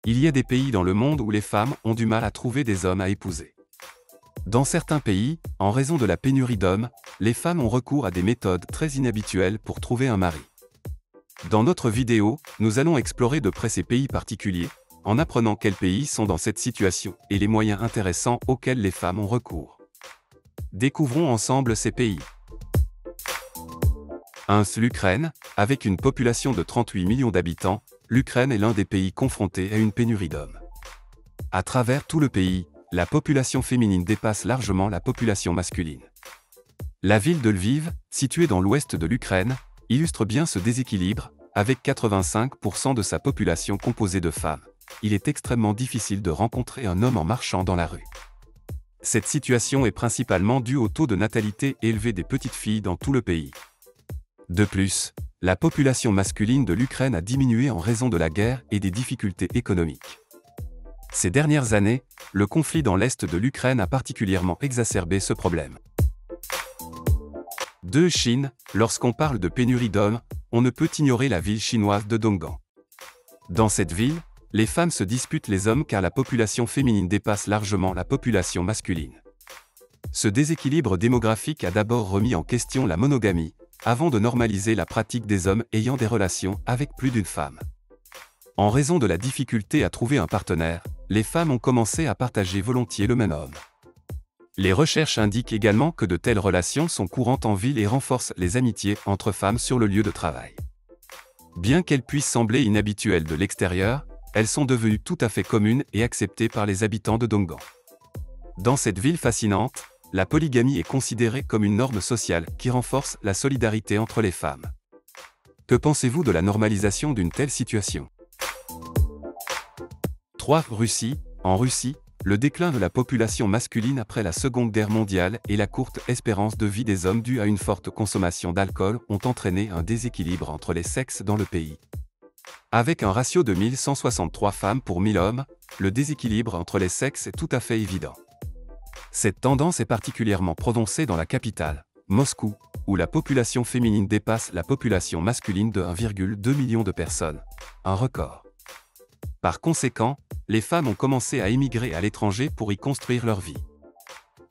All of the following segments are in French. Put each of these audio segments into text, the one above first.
Il y a des pays dans le monde où les femmes ont du mal à trouver des hommes à épouser. Dans certains pays, en raison de la pénurie d'hommes, les femmes ont recours à des méthodes très inhabituelles pour trouver un mari. Dans notre vidéo, nous allons explorer de près ces pays particuliers, en apprenant quels pays sont dans cette situation et les moyens intéressants auxquels les femmes ont recours. Découvrons ensemble ces pays. 1. L'Ukraine. Avec une population de 38 millions d'habitants, l'Ukraine est l'un des pays confrontés à une pénurie d'hommes. À travers tout le pays, la population féminine dépasse largement la population masculine. La ville de Lviv, située dans l'ouest de l'Ukraine, illustre bien ce déséquilibre, avec 85% de sa population composée de femmes. Il est extrêmement difficile de rencontrer un homme en marchant dans la rue. Cette situation est principalement due au taux de natalité élevé des petites filles dans tout le pays. De plus, la population masculine de l'Ukraine a diminué en raison de la guerre et des difficultés économiques. Ces dernières années, le conflit dans l'est de l'Ukraine a particulièrement exacerbé ce problème. 2. Chine. Lorsqu'on parle de pénurie d'hommes, on ne peut ignorer la ville chinoise de Dongguan. Dans cette ville, les femmes se disputent les hommes car la population féminine dépasse largement la population masculine. Ce déséquilibre démographique a d'abord remis en question la monogamie, avant de normaliser la pratique des hommes ayant des relations avec plus d'une femme. En raison de la difficulté à trouver un partenaire, les femmes ont commencé à partager volontiers le même homme. Les recherches indiquent également que de telles relations sont courantes en ville et renforcent les amitiés entre femmes sur le lieu de travail. Bien qu'elles puissent sembler inhabituelles de l'extérieur, elles sont devenues tout à fait communes et acceptées par les habitants de Dongguan. Dans cette ville fascinante, la polygamie est considérée comme une norme sociale qui renforce la solidarité entre les femmes. Que pensez-vous de la normalisation d'une telle situation ? 3. Russie. En Russie, le déclin de la population masculine après la Seconde Guerre mondiale et la courte espérance de vie des hommes due à une forte consommation d'alcool ont entraîné un déséquilibre entre les sexes dans le pays. Avec un ratio de 1163 femmes pour 1000 hommes, le déséquilibre entre les sexes est tout à fait évident. Cette tendance est particulièrement prononcée dans la capitale, Moscou, où la population féminine dépasse la population masculine de 1,2 million de personnes, un record. Par conséquent, les femmes ont commencé à émigrer à l'étranger pour y construire leur vie.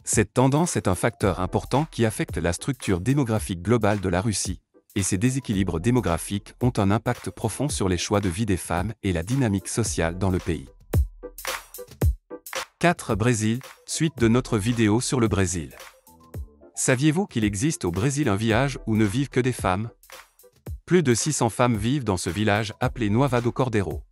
Cette tendance est un facteur important qui affecte la structure démographique globale de la Russie, et ces déséquilibres démographiques ont un impact profond sur les choix de vie des femmes et la dynamique sociale dans le pays. 4. Brésil. Suite de notre vidéo sur le Brésil. Saviez-vous qu'il existe au Brésil un village où ne vivent que des femmes ? Plus de 600 femmes vivent dans ce village appelé Nova do Cordeiro.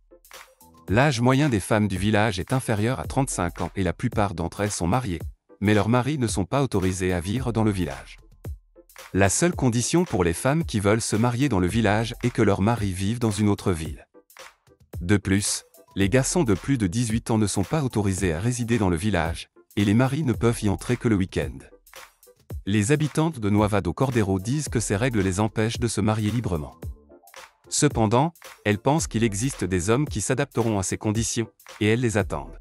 L'âge moyen des femmes du village est inférieur à 35 ans et la plupart d'entre elles sont mariées, mais leurs maris ne sont pas autorisés à vivre dans le village. La seule condition pour les femmes qui veulent se marier dans le village est que leurs maris vivent dans une autre ville. De plus, les garçons de plus de 18 ans ne sont pas autorisés à résider dans le village, et les maris ne peuvent y entrer que le week-end. Les habitantes de Nova do Cordeiro disent que ces règles les empêchent de se marier librement. Cependant, elles pensent qu'il existe des hommes qui s'adapteront à ces conditions, et elles les attendent.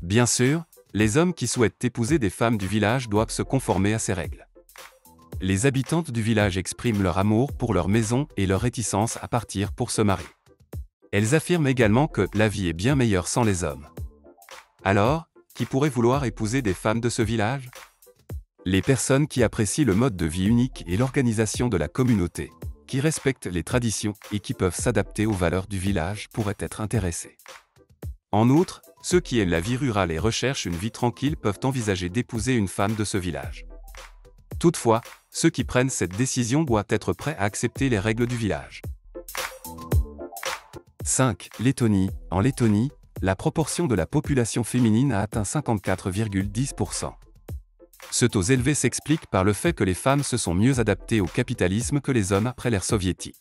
Bien sûr, les hommes qui souhaitent épouser des femmes du village doivent se conformer à ces règles. Les habitantes du village expriment leur amour pour leur maison et leur réticence à partir pour se marier. Elles affirment également que la vie est bien meilleure sans les hommes. Alors, qui pourrait vouloir épouser des femmes de ce village ? Les personnes qui apprécient le mode de vie unique et l'organisation de la communauté, qui respectent les traditions et qui peuvent s'adapter aux valeurs du village pourraient être intéressés. En outre, ceux qui aiment la vie rurale et recherchent une vie tranquille peuvent envisager d'épouser une femme de ce village. Toutefois, ceux qui prennent cette décision doivent être prêts à accepter les règles du village. 5. Lettonie. En Lettonie, la proportion de la population féminine a atteint 54,10%. Ce taux élevé s'explique par le fait que les femmes se sont mieux adaptées au capitalisme que les hommes après l'ère soviétique.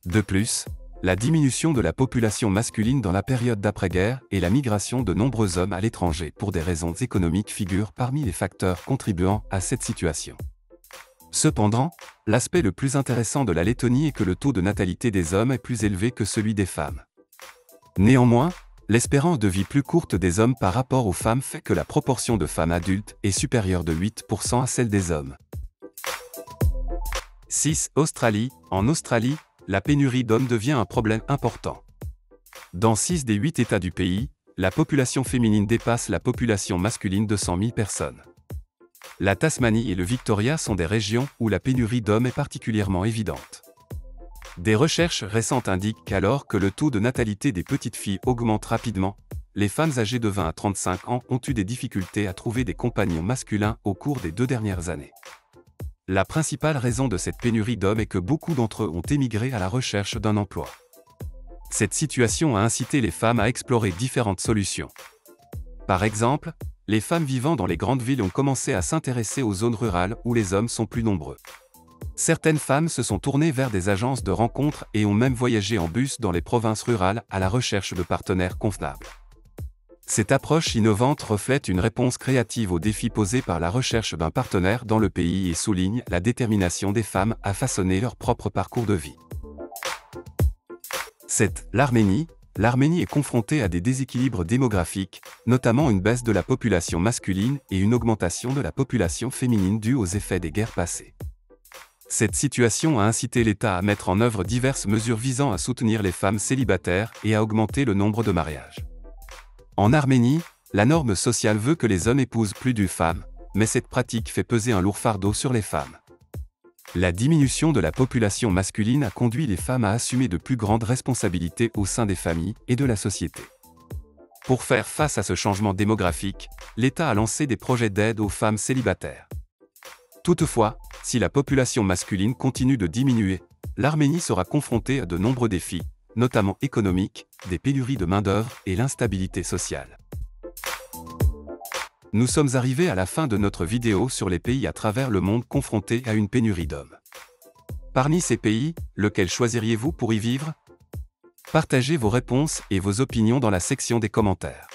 De plus, la diminution de la population masculine dans la période d'après-guerre et la migration de nombreux hommes à l'étranger pour des raisons économiques figurent parmi les facteurs contribuant à cette situation. Cependant, l'aspect le plus intéressant de la Lettonie est que le taux de natalité des hommes est plus élevé que celui des femmes. Néanmoins, l'espérance de vie plus courte des hommes par rapport aux femmes fait que la proportion de femmes adultes est supérieure de 8% à celle des hommes. 6. Australie. En Australie, la pénurie d'hommes devient un problème important. Dans 6 des 8 États du pays, la population féminine dépasse la population masculine de 100 000 personnes. La Tasmanie et le Victoria sont des régions où la pénurie d'hommes est particulièrement évidente. Des recherches récentes indiquent qu'alors que le taux de natalité des petites filles augmente rapidement, les femmes âgées de 20 à 35 ans ont eu des difficultés à trouver des compagnons masculins au cours des 2 dernières années. La principale raison de cette pénurie d'hommes est que beaucoup d'entre eux ont émigré à la recherche d'un emploi. Cette situation a incité les femmes à explorer différentes solutions. Par exemple, les femmes vivant dans les grandes villes ont commencé à s'intéresser aux zones rurales où les hommes sont plus nombreux. Certaines femmes se sont tournées vers des agences de rencontres et ont même voyagé en bus dans les provinces rurales à la recherche de partenaires convenables. Cette approche innovante reflète une réponse créative aux défis posés par la recherche d'un partenaire dans le pays et souligne la détermination des femmes à façonner leur propre parcours de vie. 7. L'Arménie. L'Arménie est confrontée à des déséquilibres démographiques, notamment une baisse de la population masculine et une augmentation de la population féminine due aux effets des guerres passées. Cette situation a incité l'État à mettre en œuvre diverses mesures visant à soutenir les femmes célibataires et à augmenter le nombre de mariages. En Arménie, la norme sociale veut que les hommes épousent plus d'une femme, mais cette pratique fait peser un lourd fardeau sur les femmes. La diminution de la population masculine a conduit les femmes à assumer de plus grandes responsabilités au sein des familles et de la société. Pour faire face à ce changement démographique, l'État a lancé des projets d'aide aux femmes célibataires. Toutefois, si la population masculine continue de diminuer, l'Arménie sera confrontée à de nombreux défis, notamment économiques, des pénuries de main-d'œuvre et l'instabilité sociale. Nous sommes arrivés à la fin de notre vidéo sur les pays à travers le monde confrontés à une pénurie d'hommes. Parmi ces pays, lequel choisiriez-vous pour y vivre? Partagez vos réponses et vos opinions dans la section des commentaires.